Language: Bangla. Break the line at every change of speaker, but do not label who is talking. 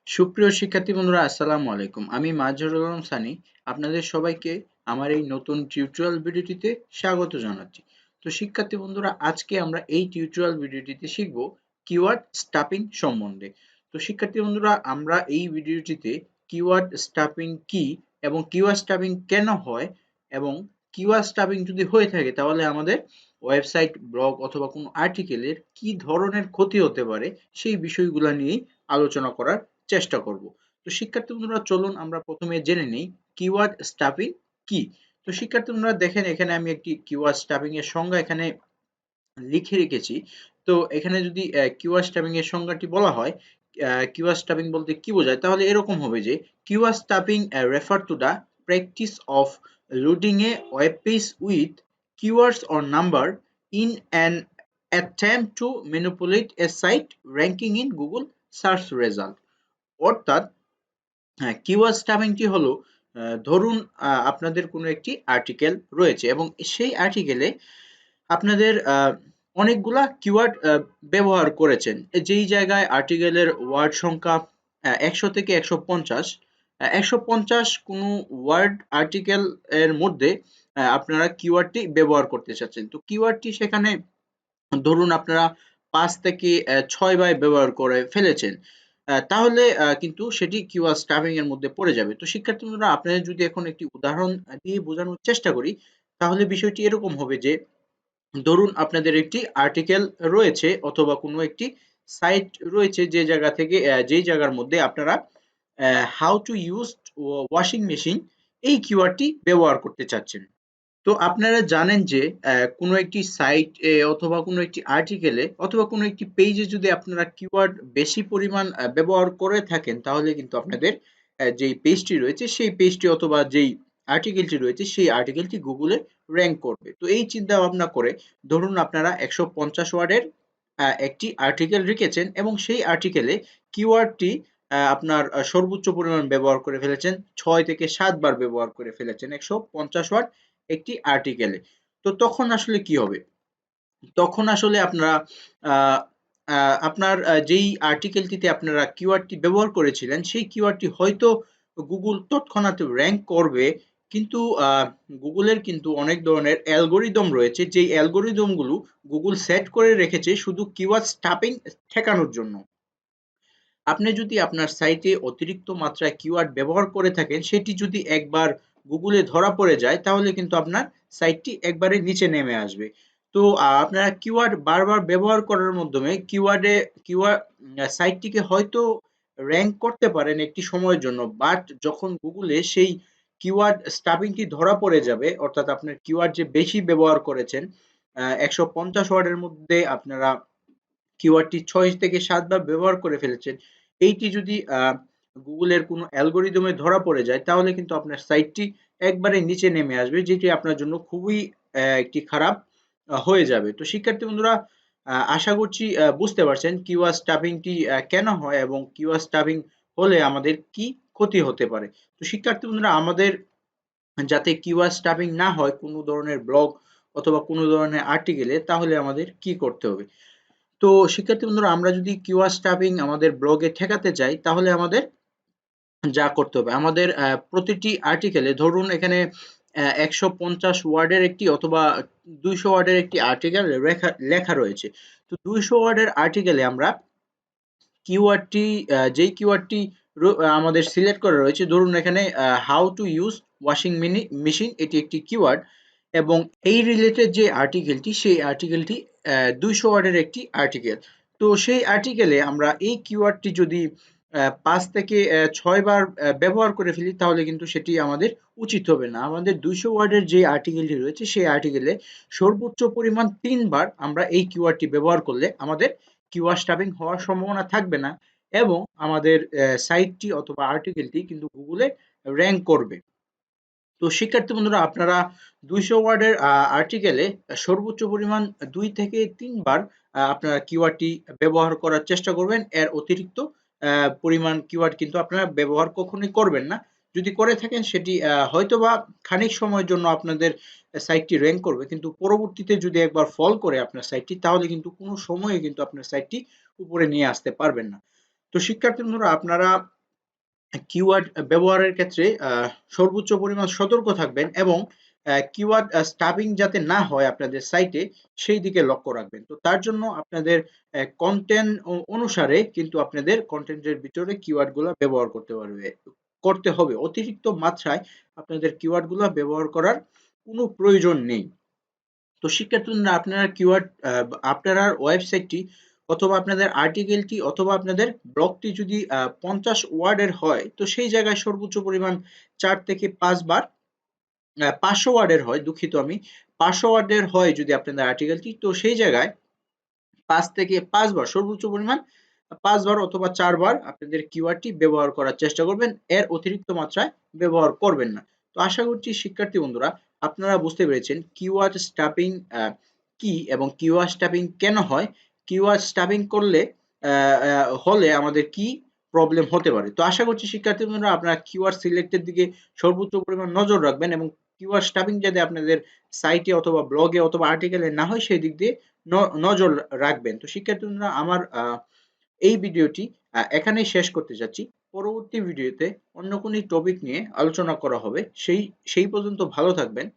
সুপ্রিয় শিক্ষার্থী বন্ধুরা আসসালামু আলাইকুম। আমি মাজহারুল আলম সানি আপনাদের সবাইকে আমার এই নতুন টিউটোরিয়াল ভিডিওটিতে স্বাগত জানাচ্ছি। তো শিক্ষার্থী বন্ধুরা আজকে আমরা এই টিউটোরিয়াল ভিডিওটিতে শিখব কিওয়ার্ড স্টাফিং সম্বন্ধে। তো শিক্ষার্থী বন্ধুরা আমরা এই ভিডিওটিতে কিওয়ার্ড স্টাফিং কি এবং কিওয়ার্ড স্টাফিং কেন হয় এবং কিওয়ার্ড স্টাফিং যদি হয়ে থাকে তাহলে আমাদের ওয়েবসাইট, ব্লগ অথবা কোনো আর্টিকেলের কি ধরনের ক্ষতি হতে পারে সেই বিষয়গুলো নিয়েই আলোচনা করার চেষ্টা করব। তো শিক্ষার্থী বন্ধুরা চলুন আমরা প্রথমে জেনে নেই কিওয়ার্ড স্টাফিং কি। তো শিক্ষার্থী বন্ধুরা দেখেন এখানে আমি একটি কিওয়ার্ড স্টাফিং এর সংজ্ঞা এখানে লিখে রেখেছি। তো এখানে যদি কিওয়ার্ড স্টাফিং এর সংজ্ঞাটি বলা হয়, কিওয়ার্ড স্টাফিং বলতে কি বোঝায় তাহলে এরকম হবে যে keyword stuffing refer to the practice of loading A web page with keywords or number in an attempt to manipulate a site ranking in Google search result। অর্থাৎ হ্যাঁ, কিওয়ার্ড স্টাফিংটি হলো ধরুন আপনাদের কোনো একটি আর্টিকেল রয়েছে এবং সেই আর্টিকেলে আপনাদের অনেকগুলা কিওয়ার্ড ব্যবহার করেছেন। যেই জায়গায় আর্টিকেলের ওয়ার্ড সংখ্যা ১০০ থেকে ১৫০, ১৫০ কোনো ওয়ার্ড আর্টিকেল এর মধ্যে আপনারা কিওয়ার্ডটি ব্যবহার করতে চাচ্ছেন। তো কিওয়ার্ডটি সেখানে ধরুন আপনারা ৫ থেকে ৬ বার ব্যবহার করে ফেলেছেন। তাহলে কিন্তু সেটি কিওয়ার্ড স্টাফিং এর মধ্যে পড়ে যাবে। তো শিক্ষার্থী বন্ধুরা আপনাদের যদি এখন একটি উদাহরণ দিয়ে বোঝানোর চেষ্টা করি, তাহলে বিষয়টি এরকম হবে যে ধরুন আপনাদের একটি আর্টিকেল রয়েছে অথবা কোনো একটি সাইট রয়েছে যে জায়গা থেকে যেই জায়গার মধ্যে আপনারা how to use washing machine এই কিওয়ার্ডটি ব্যবহার করতে চাচ্ছেন। তো আপনারা জানেন যে কোনো একটি সাইট অথবা কোনো একটি আর্টিকেলে অথবা কোনো একটি পেজে যদি আপনারা কিওয়ার্ড বেশি পরিমাণ ব্যবহার করে থাকেন তাহলে কিন্তু আপনাদের যেই পেজটি রয়েছে সেই পেজটি অথবা যেই আর্টিকেলটি রয়েছে সেই আর্টিকেলটি গুগলে র‍্যাংক করবে। তো এই চিন্তা ভাবনা করে ধরুন আপনারা ১৫০ ওয়ার্ডের একটি আর্টিকেল লিখেছেন এবং সেই আর্টিকেলে কিওয়ার্ডটি আপনার সর্বোচ্চ পরিমাণ ব্যবহার করে ফেলেছেন ৬ থেকে ৭ বার ব্যবহার করে ফেলেছেন ১৫০ ওয়ার্ড একটি আর্টিকেলে। তো তখন আসলে কি হবে? তখন আসলে আপনারা আ আ আপনার যেই আর্টিকেলটিতে আপনারা কিওয়ার্ডটি ব্যবহার করেছিলেন, সেই কিওয়ার্ডটি হয়তো গুগল তৎক্ষণাৎ র‍্যাংক করবে। কিন্তু গুগলের কিন্তু অনেক ধরনের অ্যালগরিদম রয়েছে, যেই অ্যালগরিদম গুলো গুগল সেট করে রেখেছে শুধু কিওয়ার্ড স্টাফিং ঠেকানোর জন্য। আপনি যদি আপনার সাইটে অতিরিক্ত মাত্রায় কিওয়ার্ড ব্যবহার করে থাকেন, সেটি যদি একবার গুগলে ধরা পড়ে যায়, তাহলে কিন্তু আপনার সাইটটি একবারে নিচে নেমে আসবে। তো আপনারা কিওয়ার্ড বারবার ব্যবহার করার মাধ্যমে কিওয়ার্ড সাইটটিকে হয়তো র‍্যাংক করতে পারেন একটি সময়ের জন্য। বাট যখন গুগলে সেই কিওয়ার্ড স্টাফিংটি ধরা পড়ে যাবে, অর্থাৎ আপনার কিওয়ার্ড যে বেশি ব্যবহার করেছেন, ১৫০ ওয়ার্ডের মধ্যে আপনারা কিওয়ার্ডটি ৬ থেকে ৭ বার ব্যবহার করে ফেলেছেন। এইটি যদি গুগলের কোনো অ্যালগরিদমে ধরা পড়ে যায় তাহলে কিন্তু আপনার সাইটটি একবারে নিচে নেমে আসবে, যেটি আপনার জন্য খুবই একটি খারাপ হয়ে যাবে। তো শিক্ষার্থী বন্ধুরা আশা করছি বুঝতে পারছেন কিওয়ার্ড স্টাফিংটি কেন হয় এবং কিওয়ার্ড স্টাফিং হলে আমাদের কি ক্ষতি হতে পারে। তো শিক্ষার্থী বন্ধুরা আমাদের যাতে কিওয়ার্ড স্টাফিং না হয় কোনো ধরনের ব্লগ অথবা কোনো ধরনের আর্টিকেলে, তাহলে আমাদের কি করতে হবে? তো শিক্ষার্থী বন্ধুরা আমরা যদি কিওয়ার্ড স্টাফিং আমাদের ব্লগে ঠেকাতে চাই তাহলে আমাদের যা করতে হবে আমাদের প্রতিটি আর্টিকেলে ধরুন এখানে ১৫০ ওয়ার্ডের একটি অথবা ২০০ ওয়ার্ডের একটি আর্টিকেল লেখা রয়েছে। তো ২০০ ওয়ার্ডের আর্টিকেলে আমরা কিওয়ার্ডটি যেই কিওয়ার্ডটি আমাদের সিলেক্ট করা রয়েছে, ধরুন এখানে how to use washing machine এটি একটি কিওয়ার্ড এবং এই রিলেটেড যে আর্টিকেলটি সেই আর্টিকেলটি ২০০ ওয়ার্ডের একটি আর্টিকেল। তো সেই আর্টিকেলে আমরা এই কিওয়ার্ডটি যদি ৫ থেকে ৬ বার ব্যবহার করে ফেলি তাহলে কিন্তু সেটি আমাদের উচিত হবে না। আমাদের ২০০ ওয়ার্ডের যে আর্টিকেলটি রয়েছে সেই আর্টিকেলে সর্বোচ্চ পরিমাণ ৩ বার আমরা এই কিওয়ার্ডটি ব্যবহার করলে আমাদের কিওয়ার্ড স্টাফিং হওয়ার সম্ভাবনা থাকবে না এবং আমাদের সাইটটি অথবা আর্টিকেলটি কিন্তু গুগলে র‍্যাংক করবে। তো শিক্ষার্থী বন্ধুরা আপনারা ২০০ ওয়ার্ডের আর্টিকেলে সর্বোচ্চ পরিমাণ ২ থেকে ৩ বার আপনারা কিওয়ার্ডটি ব্যবহার করার চেষ্টা করবেন। এর অতিরিক্ত পরিমাণ কিওয়ার্ড কিন্তু আপনারা ব্যবহার কখনোই করবেন না। যদি করে থাকেন সেটি হয়তোবা খানিক সময়ের জন্য আপনাদের সাইটটি র‍্যাংক করবে। কিন্তু পরবর্তীতে যদি একবার ফল করে আপনার সাইটটি তাহলে কিন্তু কোনো সময়ে কিন্তু আপনার সাইটটি উপরে নিয়ে আসতে পারবেন না। তো শিক্ষার্থী বন্ধুরা আপনারা কিওয়ার্ড ব্যবহারের ক্ষেত্রে সর্বোচ্চ পরিমাণ সতর্ক থাকবেন এবং কিওয়ার্ড স্টাফিং যাতে না হয় আপনাদের সাইটে সেই দিকে লক্ষ্য রাখবেন। তো তার জন্য আপনাদের কন্টেন্ট অনুসারে কিন্তু আপনাদের কন্টেন্টের ভিতরে কিওয়ার্ডগুলো ব্যবহার করতে হবে। অতিরিক্ত মাত্রায় আপনাদের কিওয়ার্ডগুলো ব্যবহার করার কোনো প্রয়োজন নেই। তো শিক্ষার্থীরা আপনারা কিওয়ার্ড আপনার ওয়েবসাইটটি অথবা আপনাদের আর্টিকেলটি অথবা আপনাদের ব্লগটি যদি 50 ওয়ার্ডের হয় তো সেই জায়গায় সর্বোচ্চ পরিমাণ 4 থেকে 5 বার 500 ওয়ার্ডের হয়, দুঃখিত আমি, 500 ওয়ার্ডের হয় যদি আপনাদের আর্টিকেলটি, তো সেই জায়গায় 5 থেকে 5 বার সর্বোচ্চ পরিমাণ 5 বার অথবা 4 বার আপনাদের কিওয়ার্ডটি ব্যবহার করার চেষ্টা করবেন। এর অতিরিক্ত মাত্রায় ব্যবহার করবেন না। তো আশা করছি শিক্ষার্থী বন্ধুরা আপনারা বুঝতে পেরেছেন কিওয়ার্ড স্টাফিং কি এবং কিওয়ার্ড স্টাফিং কেন হয়, কিওয়ার্ড স্টাফিং হলে আমাদের কি প্রবলেম হতে পারে। তো আশা করছি শিক্ষার্থী বন্ধুরা আপনারা কিওয়ার্ড সিলেক্টের দিকে সর্বোচ্চ পরিমাণ নজর রাখবেন এবং কিওয়ার্ড স্টাফিং যাতে আপনাদের সাইটে অথবা ব্লগে অথবা আর্টিকেলে না হয় সেই দিক দিয়ে নজর রাখবেন। তো শিক্ষার্থী বন্ধুরা আমার এই ভিডিওটি এখানেই শেষ করতে যাচ্ছি। পরবর্তী ভিডিওতে অন্য কোনো টপিক নিয়ে আলোচনা করা হবে। সেই পর্যন্ত ভালো থাকবেন।